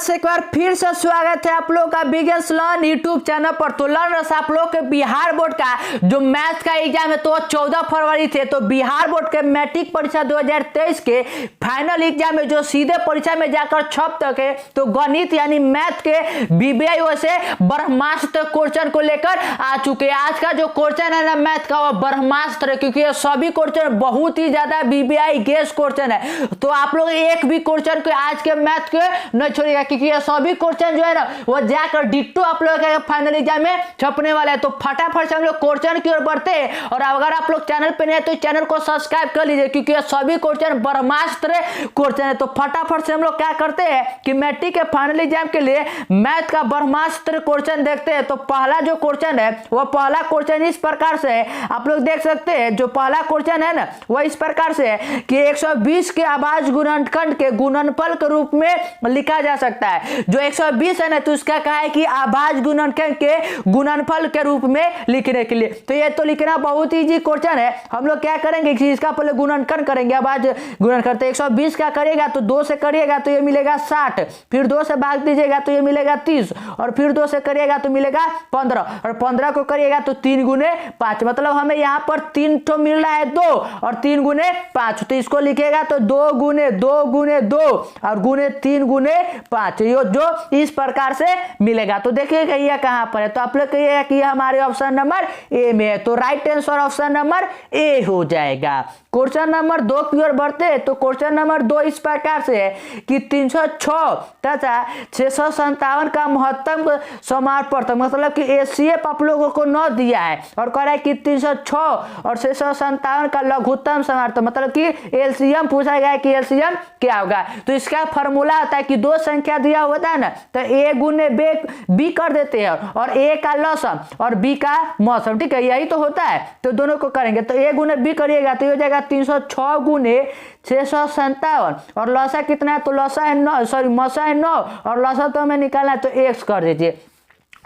बस एक बार फिर से स्वागत है आप लोग का बिगेस्ट लर्न यूट्यूब चैनल पर। तो लर्नर्स आप लोग के बिहार बोर्ड का जो मैथ का एग्जाम है तो 14 फरवरी थे। तो बिहार बोर्ड के मैट्रिक परीक्षा 2023 के फाइनल एग्जाम में जो सीधे परीक्षा में जाकर छप तक है तो गणित यानी मैथ के बीबीआई से ब्रह्मास्त्र क्वेश्चन को लेकर आ चुके हैं। आज का जो क्वेश्चन है ना मैथ का वो ब्रह्मास्त्र है, क्योंकि ये सभी क्वेश्चन बहुत ही ज्यादा बीबीआई गेस क्वेश्चन है। तो आप लोग एक भी क्वेश्चन को आज के मैथ के नहीं छोड़िएगा, क्योंकि ये सभी क्वेश्चन जो है ना वो जाकर डिट्टो आप लोग के फाइनल एग्जाम में छपने वाला है। तो फटाफट से हम लोग क्वेश्चन की ओर बढ़ते हैं। और अगर आप लोग चैनल पे नए हैं तो चैनल को सब्सक्राइब कर लीजिए, क्योंकि ये सभी क्वेश्चन ब्रह्मास्त्र क्वेश्चन है। तो फटाफट से हम लोग क्या करते हैं कि मैट्रिक के फाइनल एग्जाम के लिए मैथ का ब्रह्मास्त्र क्वेश्चन देखते हैं। तो पहला जो क्वेश्चन है वो पहला क्वेश्चन इस प्रकार से है, आप लोग देख सकते हैं। जो पहला क्वेश्चन है ना वो इस प्रकार से है कि 120 के अभाज्य गुणनखंड के गुणनफल के रूप में लिखा जा सकता है। जो 120 है ना तो उसका कहा है कि अभाज्य गुणनखंड के गुणनफल के रूप में लिखने के लिए। तो ये तो लिखना बहुत इजी क्वेश्चन है। हम लोग क्या करेंगे कि इसका पहले गुणनखंड करेंगे, अभाज्य गुणनखंड। तो 120 का करिएगा तो 2 से करिएगा तो ये मिलेगा 60, फिर 2 से भाग दीजिएगा तो ये मिलेगा 30, और फिर 2 से करिएगा तो मिलेगा 15, और 15 को करिएगा तो 3 गुने 5, मतलब हमें यहाँ पर 3 तो मिल रहा है 2 और 3 गुने 5। तो इसको लिखेगा तो 2 गुने 2 गुने 2 और गुने 3 गुने 5, ये जो इस प्रकार से मिलेगा। तो देखिएगा ये कहां पर है, तो आप लोग कहिएगा कि हमारे ऑप्शन नंबर ए में है। तो right answer option number A हो जाएगा। क्वेश्चन नंबर 2 की ओर बढ़ते हैं। तो क्वेश्चन नंबर 2 इस प्रकार से है कि 306 तथा 657 का महत्तम समापवर्तक, मतलब कि एचसीएफ आप लोगों को 9 दिया है और कह रहा है कि 306 और 657 का लघुत्तम समापवर्तक, मतलब कि एलसीएम पूछा गया है कि एलसीएम क्या होगा। तो इसका फॉर्मूला होता है कि 2 संख्या दिया होता है ना तो ए गुने बी कर देते हैं, और ए का लसम और बी का मौसम, ठीक है, यही तो होता है। तो दोनों को करेंगे तो ए गुने बी करिएगा तो ये हो जाएगा 306 गुने 657, और लसा कितना है तो लसा है 9, सॉरी मौसा है 9, और लसा तो हमें निकालना है तो x कर दीजिए,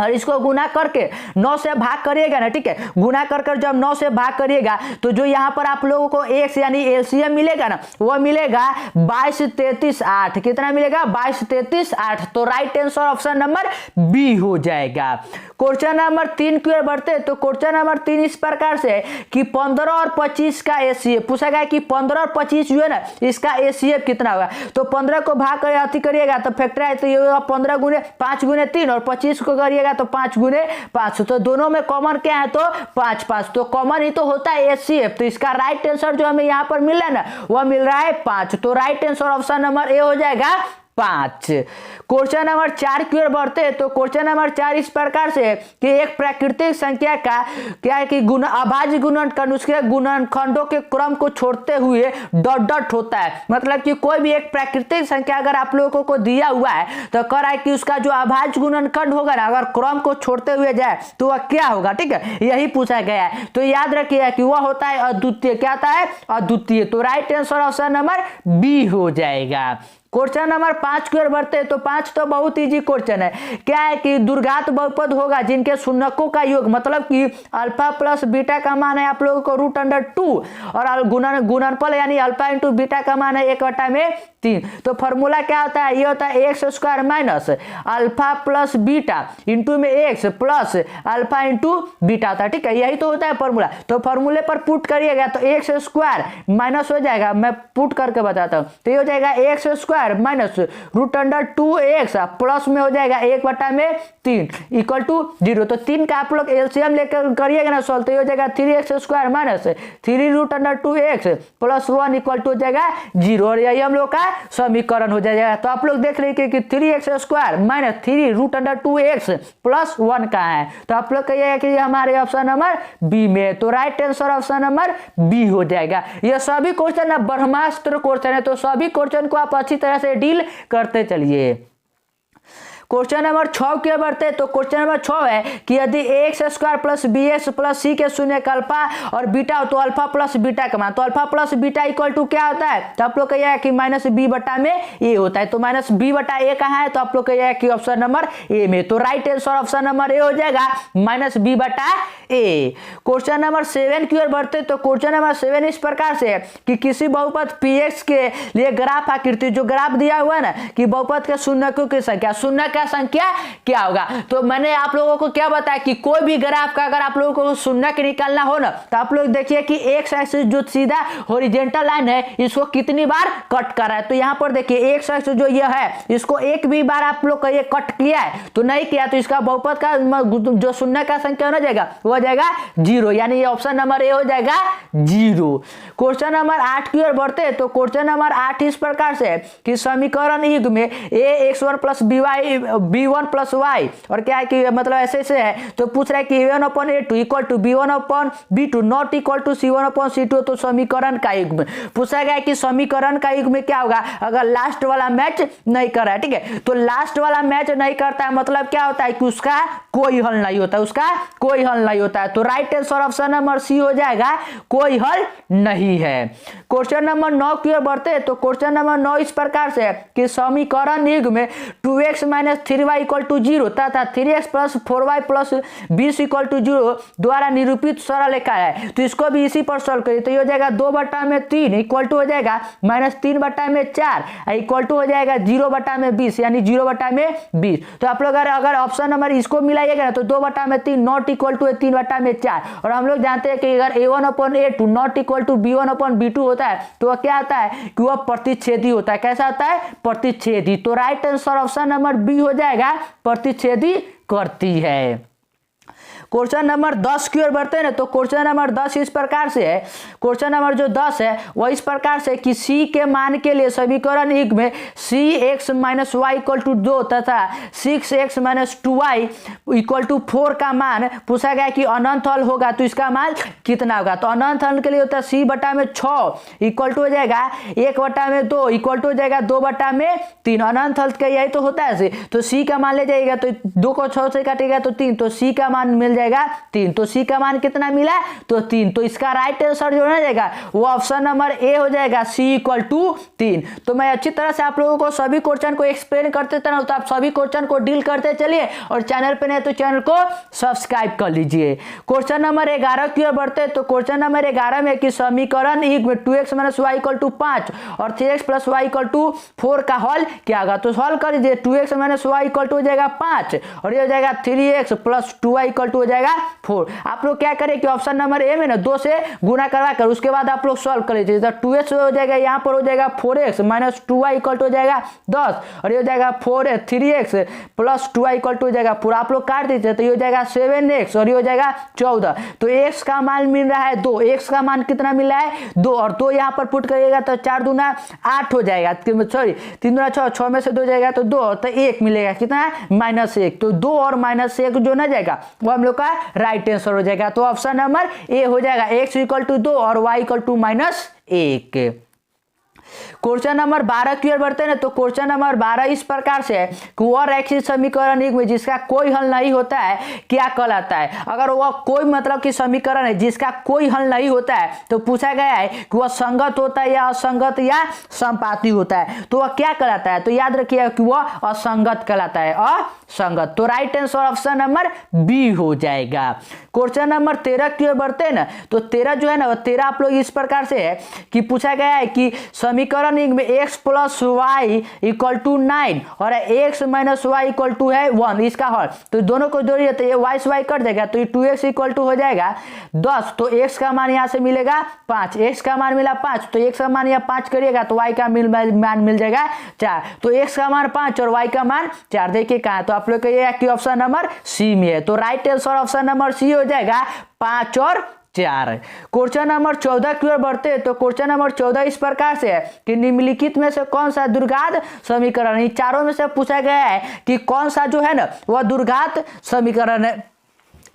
और इसको गुना करके 9 से भाग करिएगा ना, ठीक है। गुना कर जब 9 से भाग करिएगा तो जो यहाँ पर आप लोगों को x यानी एलसीएम मिलेगा ना वो मिलेगा 22 33 8। कितना मिलेगा 22 33 8। तो right answer option number B हो जाएगा। क्वेश्चन नंबर 3 की ओर बढ़ते हैं। तो क्वेश्चन नंबर 3 इस प्रकार से है कि 15 और 25 का एचसीएफ पूछा गया कि 15 और 25 जो है ना इसका एचसीएफ कितना होगा। तो 15 को भाग करिएगा तो फैक्टराइज तो ये होगा 15 गुने 5 गुने 3, और 25 को करिएगा तो 5 गुने 5। तो दोनों में कॉमन क्या है तो 5 5, तो कॉमन ही तो होता है एचसीएफ। तो इसका राइट आंसर जो हमें यहाँ पर मिल रहा है ना वह मिल रहा है 5। तो right answer option number A हो जाएगा 5। क्वेश्चन नंबर 4 की ओर बढ़ते हैं। तो क्वेश्चन नंबर 4 इस प्रकार से है कि एक प्राकृतिक संख्या का क्या है कि अभाज्य गुणनखंड उसके गुणनखंडों के क्रम को छोड़ते हुए डॉट डॉट होता है। मतलब कि कोई भी एक प्राकृतिक संख्या अगर आप लोगों को दिया हुआ है तो कह रहा है कि उसका जो अभाज्य गुणनखंड होगा ना अगर क्रम को छोड़ते हुए जाए तो वह क्या होगा, ठीक है, यही पूछा गया है। तो याद रखिएगा कि वह होता है अद्वितीय। क्या होता है अद्वितीय। तो right answer option number B हो जाएगा। क्वेश्चन नंबर 5 की ओर बढ़ते हैं। तो 5 तो बहुत इजी क्वेश्चन है। क्या है कि दुर्घात बहुपद होगा जिनके शून्यकों का योग, मतलब कि अल्फा प्लस बीटा का मान है आप लोगों को √2, और गुणनफल यानी अल्फा इंटू बीटा का मान है 1/3। तो फॉर्मूला क्या होता है, ये होता है x² minus alpha plus beta into में x plus alpha into beta होता है, ठीक है, यही तो होता है फॉर्मूला। तो फॉर्मूले पर पुट करिएगा तो x² माइनस हो जाएगा, मैं पुट करके बताता हूँ। तो ये हो जाएगा x² माइनस √2x प्लस में हो जाएगा 1/3 इक्वल टू 0। तो 3 का आप लोग एलसीएम लेकर करिएगा ना सॉल्व तो ये हो जाएगा 3x² minus 3√2x plus 1 equal to हो जाएगा 0, और यही हम लोग का समीकरण हो जाएगा। तो आप लोग देख रहे हैं कि 3x² माइनस 3√2x प्लस 1 का है। तो आप लोग कहिएगा कि हमारे ऑप्शन नंबर बी में। तो right answer option number B हो जाएगा। ये सभी क्वेश्चन ना ब्रह्मास्त्र क्वेश्चन है, तो सभी क्वेश्चन को आप अच्छी तरह से डील करते चलिए। क्वेश्चन नंबर 6 की ओर बढ़ते तो क्वेश्चन नंबर 6 है कि यदि x square plus b x plus c के शून्य का अल्फा और बीटा हो तो अल्फा प्लस बीटा का मान, तो alpha plus beta equal to क्या होता है, तो आप लोग कहिएगा कि माइनस बी बटा में ए होता है। तो माइनस बी बटा ए कहाँ है, तो आप लोग कहिएगा कि ऑप्शन नंबर ए में। तो right answer option number A हो जाएगा माइनस बी बटा ए। क्वेश्चन नंबर 7 की ओर बढ़ते तो क्वेश्चन नंबर 7 इस प्रकार से है कि किसी बहुपद px के लिए ग्राफ आकृति, जो ग्राफ दिया हुआ है ना कि बहुपद के शून्यकों की संख्या, शून्य का संख्या क्या होगा। तो मैंने आप लोगों को क्या बताया कि कोई भी ग्राफ का अगर आप लोगों को शून्य के निकालना हो ना तो आप लोग देखिए कि एक्स एक्सिस जो सीधा हॉरिजॉन्टल लाइन है इसको कितनी बार कट कर रहा है। तो यहाँ पर देखिए एक्स एक्सिस जो ये है इसको एक भी बार आप लोग का ये कट किया है तो नहीं किया, तो इसका बहुपद का जो शून्य का संख्या हो जाएगा वो हो जाएगा 0, यानी ये ऑप्शन नंबर ए हो जाएगा 0। क्वेश्चन नंबर 8 की ओर बढ़ते हैं तो क्वेश्चन नंबर 8 इस प्रकार से है कि समीकरण युग्म में ax1 plus b1 plus y और क्या है कि मतलब ऐसे से है तो पूछ रहा है कि a1/a2 equal to b1/b2 not equal to c1/c2। तो समीकरण का युग्म पूछा गया कि समीकरण का युग्म में क्या होगा अगर लास्ट वाला मैच नहीं कर रहा है, ठीक है। तो लास्ट वाला मैच नहीं करता है मतलब क्या होता है कि उसका कोई हल नहीं होता है, उसका कोई हल नहीं होता है। तो right answer option number C हो जाएगा कोई हल नहीं है। क्वेश्चन नंबर 9 की ओर बढ़ते हैं तो क्वेश्चन नंबर 9 इस प्रकार से है कि समीकरण युग्म में 2x minus 3y equal to 0 तथा 3x plus 4y plus 20 equal to 0 द्वारा निरूपित सरल रेखा है। तो इसको भी इसी पर सॉल्व करिए तो ये हो जाएगा 2/3 इक्वल टू हो जाएगा माइनस 3/4 इक्वल टू हो जाएगा 0/20 यानी 0/20। तो आप लोग अगर ऑप्शन नंबर इसको मिलाइएगा तो 2/3 नॉट इक्वल टू 3/4। और हम लोग जानते हैं कि अगर a1/a2 not equal to b1/b2 होता है तो वह क्या आता है कि वह प्रतिच्छेदी होता है। कैसा आता है, प्रतिच्छेदी। तो right answer option number B हो जाएगा प्रतिच्छेदी करती है। क्वेश्चन नंबर 10 की ओर बढ़ते हैं ना तो क्वेश्चन नंबर 10 इस प्रकार से है, क्वेश्चन नंबर जो 10 है वह इस प्रकार से कि c के मान के लिए समीकरण युग्म में cx minus y equal to 2 तथा 6x minus 2y equal to 4 का मान पूछा गया कि अनंत हल होगा तो इसका मान कितना होगा। तो अनंत हल के लिए होता है c/6 इक्वल टू हो जाएगा 1/2 इक्वल टू हो जाएगा 2/3। अनंत हल का यही तो होता है। तो c का मान ले जाएगा तो 2 को 6 से काटेगा तो 3, तो c का मान मिल जाएगा 3। तो सी का मान कितना मिला तो 3। तो इसका राइट आंसर जो हो जाएगा वो ऑप्शन नंबर ए हो जाएगा सी इक्वल टू 3। तो मैं अच्छी तरह से आप लोगों को सभी क्वेश्चन को एक्सप्लेन करते रहूं तो आप सभी क्वेश्चन को डील करते चलिए और चैनल पे नहीं तो चैनल को सब्सक्राइब कर लीजिए। क्वेश्चन नंबर 11 की ओर बढ़ते हैं तो क्वेश्चन नंबर 11 में कि समीकरण युग्म 2x minus y equal to 5 और 3x plus y equal to 4 का हल क्या होगा। तो हल कर लीजिए 2x minus y equal to हो जाएगा 5 और ये हो जाएगा 3x plus 2y equal to हो जाएगा 4। आप लोग क्या करें कि ऑप्शन नंबर ए में ना 2 से गुना करवा कर उसके बाद आप लोग सॉल्व कर लीजिए। तो 2x हो जाएगा यहाँ पर हो जाएगा 4x minus 2y equal to हो जाएगा 10 और ये हो जाएगा 3x plus 2y equal to हो जाएगा पूरा आप लोग काट दीजिए तो ये हो जाएगा 7x और ये हो जाएगा 14। तो x का मान मिल रहा है 2, x का मान कितना मिल रहा है 2 और 2 यहाँ पर पुट करिएगा तो 4 दूना 8 हो जाएगा, सॉरी 3 दूना 6, 6 में से 2 जाएगा तो 2 तो 1 मिलेगा कितना -1। तो 2 और -1 जो ना जाएगा वो हम लोग का राइट आंसर हो जाएगा। तो ऑप्शन नंबर ए हो जाएगा x इक्वल टू 2 और y equal to -1। Question number 12 की ओर बढ़ते हैं तो क्वेश्चन नंबर 12 इस प्रकार से है कि वह रैखिक समीकरण युग्म जिसका कोई हल नहीं होता है क्या कहलाता है। अगर वह कोई मतलब कि समीकरण है जिसका कोई हल नहीं होता है तो पूछा गया है कि वह संगत होता है या असंगत या संपाती होता है तो वह क्या कहलाता है। तो याद रखिए कि वह असंगत कहलाता है, असंगत। तो right answer option number B हो जाएगा। क्वेश्चन नंबर 13 की ओर बढ़ते हैं ना तो 13 जो है ना 13 आप लोग इस प्रकार से है कि पूछा गया है कि समीकरण में x plus y equal to 9 और x minus y equal to है 1 इसका हल। तो दोनों को जोड़िए तो ये y से y कट जाएगा तो ये 2x इक्वल टू हो जाएगा 10। तो x का मान यहाँ से मिलेगा 5, x का मान मिला 5 तो x का मान यहाँ 5 करिएगा तो y का मान मिल जाएगा 4। तो x का मान 5 और y का मान 4 देखिए कहाँ। तो आप लोग कहिएगा कि ऑप्शन नंबर सी में है। तो right answer option number C हो जाएगा 5 और 4। क्वेश्चन नंबर 14 की ओर बढ़ते हैं तो क्वेश्चन नंबर 14 इस प्रकार से है कि निम्नलिखित में से कौन सा द्विघात समीकरण, इन चारों में से पूछा गया है कि कौन सा जो है ना वह द्विघात समीकरण है।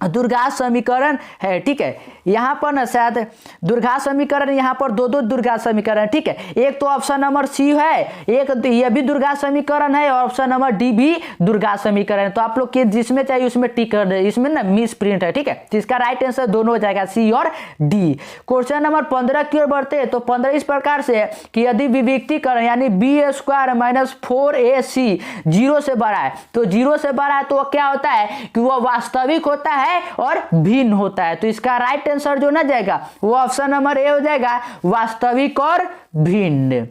द्विघात समीकरण है, ठीक है। यहाँ पर ना शायद द्विघात समीकरण, यहाँ पर दो द्विघात समीकरण, ठीक है। एक तो ऑप्शन नंबर सी है, एक ये भी द्विघात समीकरण है, और ऑप्शन नंबर डी भी द्विघात समीकरण है। तो आप लोग के जिसमें चाहिए उसमें टिक कर दे, इसमें ना मिस प्रिंट है, ठीक है। तो इसका राइट आंसर दोनों हो जाएगा, सी और डी। क्वेश्चन नंबर 15 की ओर बढ़ते हैं। तो 15 इस प्रकार से है कि यदि विविक्तीकरण यानी बी स्क्वायर माइनस 4ac 0 से बड़ा है, तो 0 से बड़ा है तो क्या होता है कि वह वास्तविक होता है और भिन्न होता है। तो इसका राइट आंसर जो ना जाएगा वो ऑप्शन नंबर ए हो जाएगा, वास्तविक और भिन्न।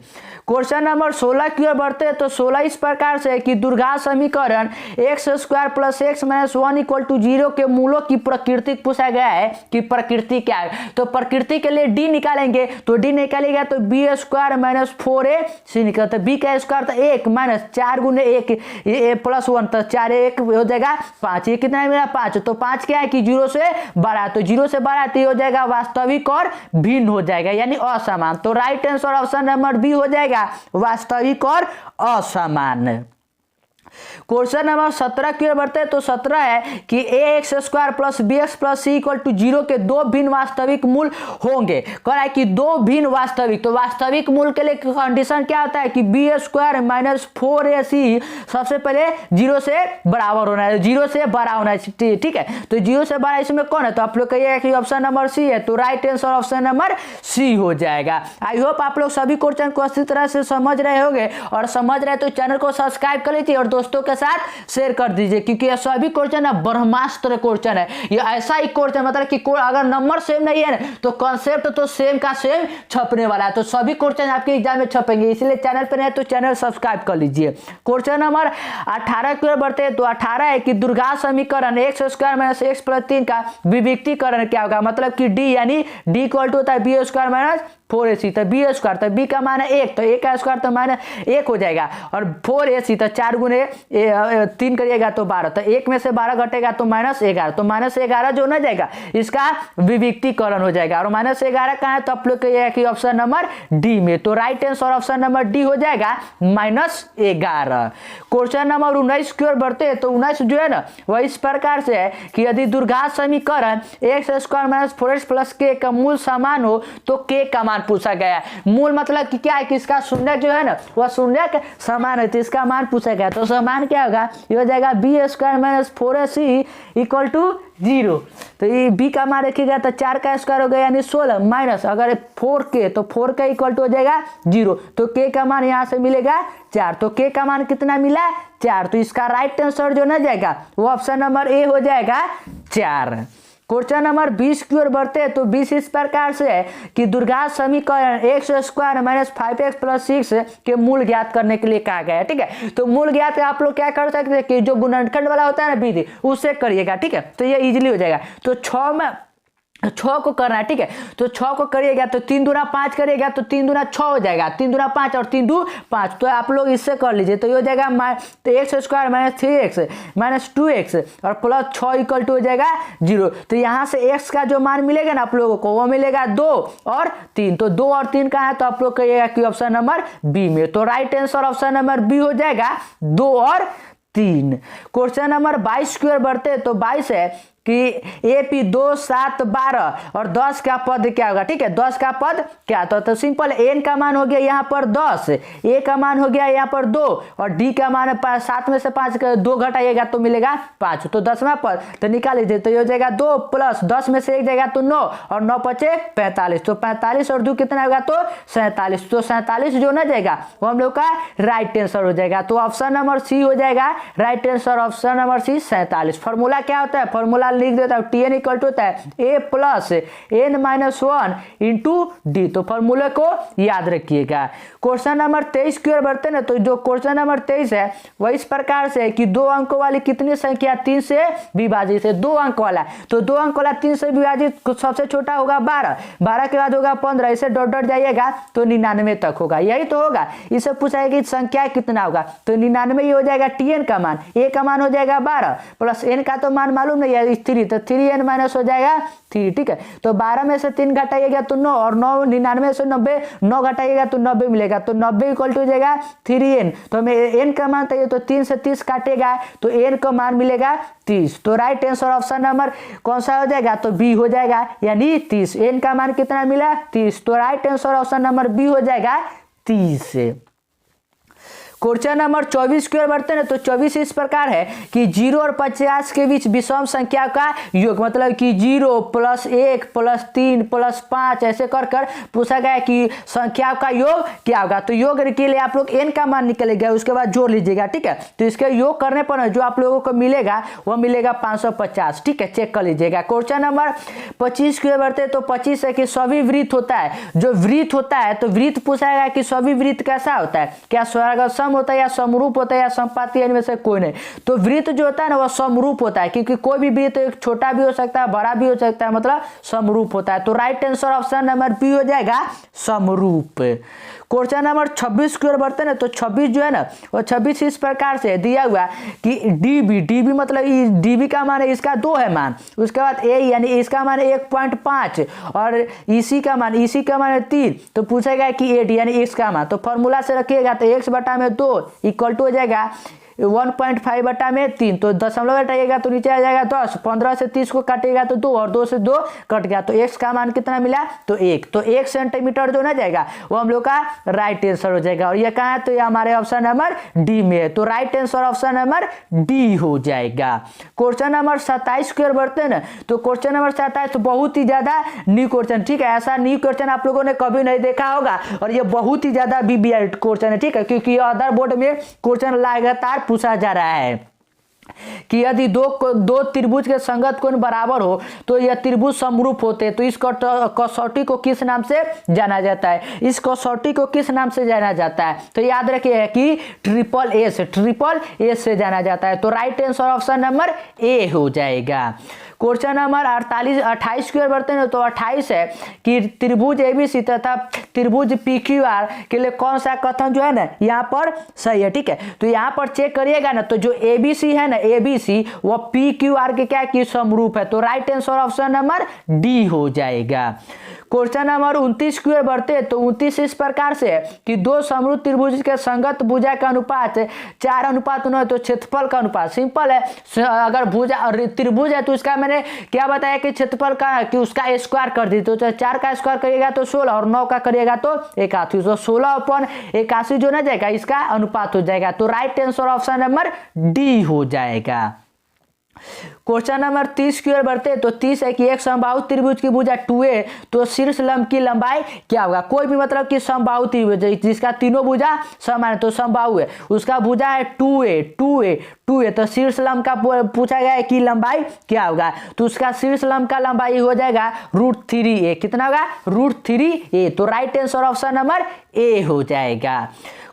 क्वेश्चन नंबर 16 की ओर बढ़ते हैं। तो 16 इस प्रकार से है कि द्विघात समीकरण x square plus x minus 1 equal to 0 के मूलों की प्रकृति पूछा गया है कि प्रकृति क्या है। तो प्रकृति के लिए डी निकालेंगे, तो डी निकालेगा तो बी स्क्वायर माइनस 4ac निकलता है। बी का स्क्वायर तो 1 माइनस 4 गुने 1 प्लस 1 तो 4 1 हो जाएगा 5। ये कितना मिला 5। तो 5 क्या है कि 0 से बड़ा, तो 0 से बड़ा तो ये हो जाएगा वास्तविक और भिन्न हो जाएगा, यानी असमान। तो right answer option number B हो जाएगा, वास्तविक और असमान। क्वेश्चन नंबर 17 की ओर बढ़ते हैं। तो 17 है कि ax square plus bx plus c equal to 0 के दो भिन्न वास्तविक मूल होंगे। कह रहा है कि दो भिन्न वास्तविक, तो वास्तविक मूल के लिए कंडीशन क्या होता है कि बी स्क्वायर माइनस 4ac सबसे पहले 0 से बराबर होना है, 0 से बड़ा होना है, ठीक है। तो 0 से बड़ा इसमें कौन है, तो आप लोग कहिएगा कि ऑप्शन नंबर सी है। तो right answer option number C हो जाएगा। आई होप आप लोग सभी क्वेश्चन को अच्छी तरह से समझ रहे होंगे, और समझ रहे तो चैनल को सब्सक्राइब कर लीजिए और दोस्तों के साथ शेयर कर दीजिए, क्योंकि ये सभी क्वेश्चन है ब्रह्मास्त्र क्वेश्चन है। ये ऐसा ही क्वेश्चन मतलब कि अगर नंबर सेम नहीं है तो कॉन्सेप्ट तो सेम का सेम छपने वाला है। तो सभी क्वेश्चन आपके एग्जाम में छपेंगे, इसलिए चैनल पर है तो चैनल सब्सक्राइब कर लीजिए। क्वेश्चन नंबर 18 की ओर बढ़ते हैं। तो 18 है कि द्विघात समीकरण x square minus x plus 3 का विविक्तीकरण क्या होगा। मतलब कि डी यानी डी इक्वल टू होता है बी स्क्वायर माइनस 4ac, तो बी स्क्वायर, तो बी का मान है 1, तो 1 का स्क्वायर तो मान 1 हो जाएगा, और 4ac तो 4 गुने 3 करिएगा तो 12, तो 1 में से 12 घटेगा तो -11, तो -11 जो ना जाएगा इसका विविक्तीकरण हो जाएगा। और -11 कहाँ है, तो आप लोग कहिएगा कि ऑप्शन नंबर डी में। तो right answer option number D हो जाएगा -11। क्वेश्चन नंबर 19 की ओर बढ़ते हैं। तो 19 जो है ना वह इस प्रकार से है कि यदि द्विघात समीकरण x square minus 4x plus के का मूल समान हो तो के का मान पूछा गया है। मूल मतलब कि क्या है कि इसका शून्य जो है ना वह शून्य के समान है, तो इसका मान पूछा गया। तो समान क्या होगा, ये हो जाएगा b square minus 4ac equal to 0। तो ये बी का मान रखिएगा तो 4 का स्क्वायर हो गया यानी 16 माइनस अगर 4k तो 4k इक्वल टू हो जाएगा 0। तो k का मान यहाँ से मिलेगा 4, तो k का मान कितना मिला 4। तो इसका राइट आंसर जो ना जाएगा वो ऑप्शन नंबर ए हो जाएगा 4। क्वेश्चन नंबर 20 की ओर बढ़ते हैं। तो 20 इस प्रकार से है कि द्विघात समीकरण x square minus 5x plus 6 के मूल ज्ञात करने के लिए कहा गया है, ठीक है। तो मूल ज्ञात आप लोग क्या कर सकते हैं कि जो गुणनखंड वाला होता है ना विधि उससे करिएगा, ठीक है। तो ये इजीली हो जाएगा। तो 6 को करना है, ठीक है। तो 6 को करिएगा तो 3 दूना 5 करिएगा तो 3 दूना 6 हो जाएगा, 3 दूना 5 और 3 दू 5। तो आप लोग इससे कर लीजिए, तो ये हो जाएगा तो x square minus 3x minus 2x और प्लस 6 इक्वल टू हो जाएगा 0। तो यहाँ से x का जो मान मिलेगा ना आप लोगों को वो मिलेगा 2 और 3। तो 2 और 3 कहाँ है, तो आप लोग कहिएगा कि ऑप्शन नंबर बी में। तो right answer option number B हो जाएगा 2 और 3। क्वेश्चन नंबर 22 की ओर बढ़ते हैं। तो 22 है कि AP 2 7 12 और 10 का पद क्या होगा, ठीक है। 10 का पद क्या, तो सिंपल n का मान हो गया यहाँ पर 10, a का मान हो गया यहाँ पर 2 और d का मान 7 में से 5 2 घटाइएगा तो मिलेगा 5। तो 10वां पद तो निकाल लीजिए, तो ये हो जाएगा 2 प्लस 10 में से 1 जाएगा तो 9 और 9 बचे 45। तो 45 और 2 कितना होगा तो 47। तो 47 जो ना जाएगा वो हम लोग का राइट आंसर हो जाएगा। तो ऑप्शन नंबर सी हो जाएगा right answer option number C 47। Formula क्या होता है, फॉर्मूला लिख देता है tn इक्वल टू होता है a plus n minus 1 into D. तो फॉर्मूले को याद रखिएगा। क्वेश्चन नंबर 23 की ओर बढ़ते हैं। तो जो क्वेश्चन नंबर 23 है वह इस प्रकार से है कि 2 अंकों वाली कितनी संख्या 3 से विभाजित है। 2 अंक वाला, तो 2 अंक वाला 3 से विभाजित सबसे छोटा होगा 12, 12 के बाद होगा 15, इसे डॉट डॉट जाइएगा तो 99 तक होगा। यही तो होगा, इसे पूछा है कि संख्या कितना होगा, तो 99 ये हो जाएगा tn का मान, a का मान हो जाएगा 12 प्लस n का तो मान मालूम नहीं है, 3, तो 3n माइनस हो जाएगा 3, ठीक है। तो 12 में से 3 घटाइएगा तो 9, और 9 99 से 90, 9 घटाइएगा तो 90 मिलेगा, तो 90 इक्वल टू हो जाएगा 3n। तो हमें n का मान चाहिए, तो 3 से 30 काटेगा तो n का मान मिलेगा 30। तो राइट आंसर ऑप्शन नंबर कौन सा हो जाएगा, तो बी हो जाएगा, यानी 30। n का मान कितना मिला, 30। तो right answer option number B हो जाएगा 30। क्वेश्चन नंबर 24 की ओर बढ़ते हैं। तो 24 इस प्रकार है कि 0 और 50 के बीच विषम संख्या का योग, मतलब कि 0 + 1 + 3 + 5 ऐसे कर कर पूछा गया कि संख्या का योग क्या होगा। तो योग के लिए आप लोग n का मान निकलेगा, उसके बाद जोड़ लीजिएगा, ठीक है। तो इसके योग करने पर जो आप लोगों को मिलेगा वह मिलेगा 550, ठीक है, चेक कर लीजिएगा। क्वेश्चन नंबर 25 की ओर बढ़ते हैं। तो 25 है कि सभी वृत्त होता है, जो वृत्त होता है तो वृत्त पूछा गया कि सभी वृत्त कैसा होता है, क्या स्वर्गसम होता है या समरूप होता है या संपाती, इनमें से कोई नहीं। तो वृत्त जो होता है ना वह समरूप होता है, क्योंकि कोई भी वृत्त एक छोटा भी हो सकता है, बड़ा भी हो सकता है, मतलब समरूप होता है। तो right answer option number B हो जाएगा, समरूप। क्वेश्चन नंबर 26 की ओर बढ़ते हैं। तो 26 जो है ना वो 26 इस प्रकार से दिया हुआ कि डीबी मतलब डीबी का मान इसका 2 है मान, उसके बाद ए यानी इसका मान 1.5 और इसी का मान 3। तो पूछेगा कि एडी यानी एक्स का मान, तो फॉर्मूला से रखिएगा तो x/2 इक्वल टू हो जाएगा 1.5/3। तो दशमलव हटाइएगा तो नीचे आ जाएगा 10, 15 से 30 को काटिएगा तो 2 और 2 से 2 कट गया, तो x का मान कितना मिला, तो 1। तो 1 सेंटीमीटर जो ना जाएगा वो हम लोग का राइट आंसर हो जाएगा। और ये कहाँ है, तो ये हमारे ऑप्शन नंबर डी में है। तो right answer option number D हो जाएगा। क्वेश्चन नंबर 27 की ओर बढ़ते हैं ना। तो क्वेश्चन नंबर 27 तो बहुत ही ज्यादा न्यू क्वेश्चन, ठीक है। ऐसा न्यू क्वेश्चन आप लोगों ने कभी नहीं देखा होगा और ये बहुत ही ज्यादा बीबीआई क्वेश्चन है, ठीक है, क्योंकि अदर बोर्ड में क्वेश्चन लगातार पूछा जा रहा है कि यदि दो त्रिभुज के संगत कोण बराबर हो तो यह त्रिभुज समरूप होते हैं। तो इस कसौटी को किस नाम से जाना जाता है, इस कसौटी को किस नाम से जाना जाता है, तो याद रखिए कि ट्रिपल एस से जाना जाता है। तो right answer option number A हो जाएगा। क्वेश्चन नंबर 28 की ओर बढ़ते हैं। तो 28 है कि त्रिभुज एबीसी तथा त्रिभुज पीक्यूआर के लिए कौन सा कथन जो है ना यहाँ पर सही है, ठीक है। तो यहाँ पर चेक करिएगा ना, तो जो एबीसी है ना, एबीसी वो पीक्यूआर के क्या की समरूप है। तो right answer option number D हो जाएगा। क्वेश्चन नंबर 29 की ओर बढ़ते हैं। तो 29 इस प्रकार से है कि दो समरूप त्रिभुज के संगत भुजा का अनुपात 4:9, तो क्षेत्रफल का अनुपात सिंपल है। अगर भुजा त्रिभुज है तो इसका मैंने क्या बताया कि क्षेत्रफल का कि उसका स्क्वायर कर दी, तो 4 का स्क्वायर करिएगा तो 16 और 9 का करिएगा तो 81, तो 16/81 जो ना जाएगा इसका अनुपात हो जाएगा। तो right answer option number D हो जाएगा। क्वेश्चन नंबर 30 की ओर बढ़ते हैं। तो 30 है कि एक समबाहु त्रिभुज की भुजा 2a, तो शीर्ष लंब की लंबाई क्या होगा। कोई भी मतलब कि समबाहु त्रिभुज जिसका तीनों भुजा समान है तो समबाहु है, उसका भुजा है 2a, तो शीर्ष लंब का पूछा गया है कि लंबाई क्या होगा। तो उसका शीर्ष लंब का लंबाई हो जाएगा √3a, कितना होगा, √3a। तो right answer option number A हो जाएगा।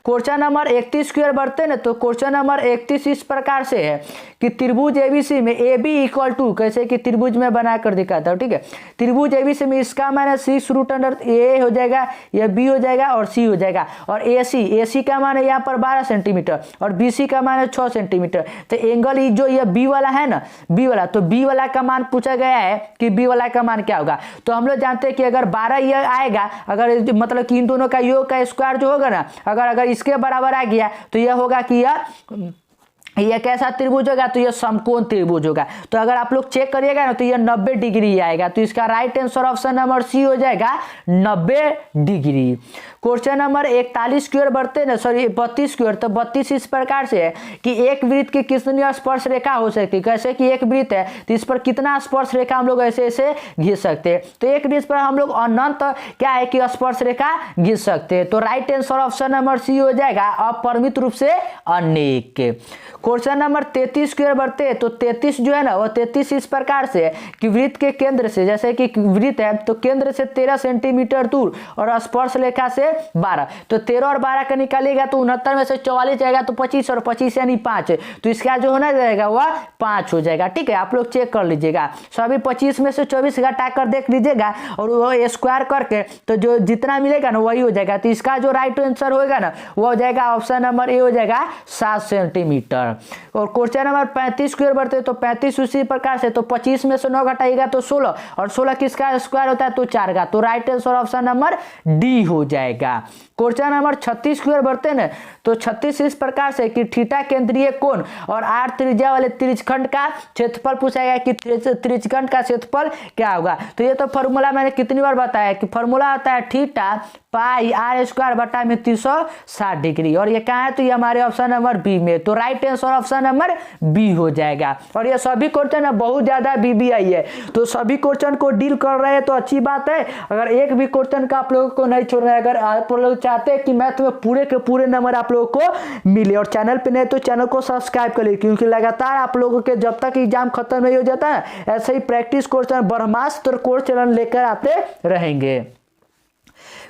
क्वेश्चन नंबर 31 की ओर बढ़ते हैं ना। तो क्वेश्चन नंबर 31 इस प्रकार से है कि त्रिभुज एबीसी में ए बी इक्वल टू, कैसे कि त्रिभुज में बनाकर दिखाता हूं, ठीक है। त्रिभुज एबीसी में इसका मान 6√a हो जाएगा, यह बी हो जाएगा और सी हो जाएगा। और एसी का मान है यहाँ पर 12 सेंटीमीटर और बीसी का मान है 6 सेंटीमीटर। तो एंगल जो यह बी वाला है ना, बी वाला, तो बी वाला का मान पूछा गया है कि बी वाला का मान क्या होगा। तो हम लोग जानते हैं कि अगर 12 यह आएगा, अगर मतलब कि इन दोनों का योग का स्क्वायर जो होगा ना, अगर इसके बराबर आ गया तो यह होगा कि यह कैसा त्रिभुज होगा, तो यह समकोण त्रिभुज होगा। तो अगर आप लोग चेक करिएगा ना तो यह 90 डिग्री आएगा। तो इसका right answer option number C हो जाएगा 90 डिग्री। क्वेश्चन नंबर 41 की ओर बढ़ते हैं, 32 की ओर। तो 32 इस प्रकार से है कि एक वृत्त की कितनी स्पर्श रेखा हो सकती है, कैसे कि एक वृत्त है तो इस पर कितना स्पर्श रेखा हम लोग ऐसे ऐसे घिस सकते हैं। तो एक वृत्त पर हम लोग अनंत क्या है कि स्पर्श रेखा घिस सकते हैं। तो right answer option number C हो जाएगा अपरिमित रूप से अनेक। क्वेश्चन नंबर 33 की ओर बढ़ते हैं। तो 33 जो है ना वो 33 इस प्रकार से है कि वृत्त के केंद्र से, जैसे कि वृत्त है तो केंद्र से 13 सेंटीमीटर दूर और स्पर्श रेखा से से 12, तो 13 और 12 का निकालिएगा तो 69 में से 44 जाएगा तो 25 और 25 यानी 5, तो इसका जो होना जाएगा वह 5 हो जाएगा। ठीक है, आप लोग चेक कर लीजिएगा। सो अभी 25 में से 24 घटा कर देख लीजिएगा और वो स्क्वायर करके तो जो जितना मिलेगा ना वही हो जाएगा। तो इसका जो राइट आंसर होगा ना वो हो जाएगा ऑप्शन नंबर ए हो जाएगा 7 सेंटीमीटर। और क्वेश्चन नंबर 35 की ओर बढ़ते हैं तो 35 उसी प्रकार से, तो 25 में से 9 घटाइएगा तो 16 और 16 किसका स्क्वायर होता है तो 4 का, तो right answer option number D हो जाएगा। क्वेश्चन नंबर 36 की ओर बढ़ते हैं ना तो 36 इस प्रकार से कि थीटा केंद्रीय कोण और आर त्रिज्या वाले त्रिज्यखंड का क्षेत्रफल पूछा गया कि त्रिज्यखंड का क्षेत्रफल क्या होगा। तो ये तो फॉर्मूला मैंने कितनी बार बताया कि फॉर्मूला आता है थीटा पाई आर स्क्वायर बटा में 360 डिग्री, और ये कहाँ है तो ये हमारे ऑप्शन नंबर बी में, तो right answer option number B हो जाएगा। और ये सभी क्वेश्चन है बहुत ज्यादा बीबीआई है, तो सभी क्वेश्चन को डील कर रहे हैं तो अच्छी बात है। अगर एक भी क्वेश्चन का आप लोगों को नहीं छोड़ रहे हैं, अगर आप लोग चाहते हैं कि मैथ में पूरे के पूरे नंबर आप लोगों को मिले और चैनल पे नहीं तो चैनल को सब्सक्राइब कर लीजिए, क्योंकि लगातार आप लोगों के जब तक एग्जाम खत्म नहीं हो जाता है ऐसे ही प्रैक्टिस क्वेश्चन ब्रह्मास्त्र कोर्स चैनल लेकर आते रहेंगे।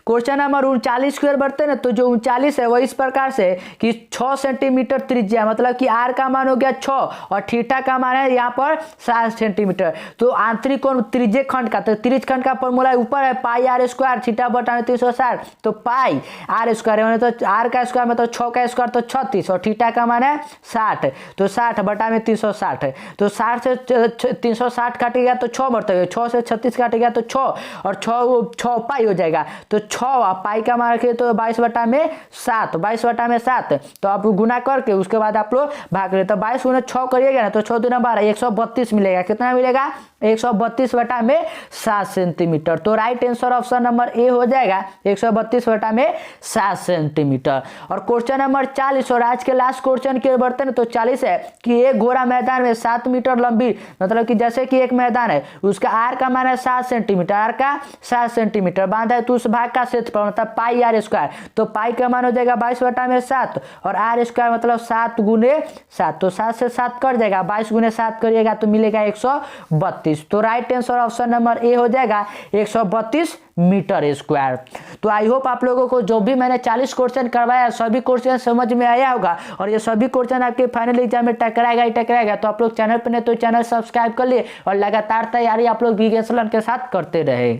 क्वेश्चन नंबर 39 की ओर बढ़ते हैं ना तो जो 39 है वो इस प्रकार से कि 6 सेंटीमीटर त्रिज्या, मतलब कि आर का मान हो गया 6 और थीटा का मान है यहाँ पर 7 सेंटीमीटर। तो आंतरिक कोण त्रिज्य खंड का, तो त्रिज्यखंड का फॉर्मूला ऊपर है पाई आर स्क्वायर, थीटा बटा 360, तो पाई आर स्क्वायर है तो आर का स्क्वायर मतलब 6 का स्क्वायर तो 36 और थीटा का मान है 60, तो 60 बटा में 360, तो 60 से 360 काटेगा तो 6 बढ़ता है, 6 से 36 काटेगा तो 6 और 6 पाई हो जाएगा, तो 6 पाई का मान रखिए तो 22 बटा में 7, 22 बटा में 7, तो आप गुना करके उसके बाद आप लोग भाग रहे, तो 22 गुना 6 करिएगा ना तो 6 दूना 12, 132 मिलेगा। कितना मिलेगा 132 बटा में 7 सेंटीमीटर, तो right answer option number A हो जाएगा 132 बटा में 7 सेंटीमीटर। और क्वेश्चन नंबर 40 और आज के लास्ट क्वेश्चन की ओर बढ़ते हैं तो 40 है कि एक घोड़ा मैदान में 7 मीटर लंबी, मतलब कि जैसे कि एक मैदान है उसका आर का मान है 7 सेंटीमीटर, आर का 7 सेंटीमीटर बांधा है तो उस भाग का क्षेत्रफल मतलब पाई आर स्क्वायर, तो पाई का मान हो जाएगा 22 बटा में 7 और आर स्क्वायर मतलब 7 गुने 7, तो 7 से 7 कर जाएगा, 22 गुने 7 करिएगा तो मिलेगा 132, तो right answer option number A हो जाएगा 132 मीटर स्क्वायर। तो आई होप आप लोगों को जो भी मैंने 40 क्वेश्चन करवाया सभी क्वेश्चन समझ में आया होगा और ये सभी क्वेश्चन आपके फाइनल एग्जाम में टकराएगा ही टकराएगा। तो आप लोग चैनल पर नहीं तो चैनल सब्सक्राइब कर लिए और लगातार तैयारी आप लोग विज्ञान के साथ करते रहे।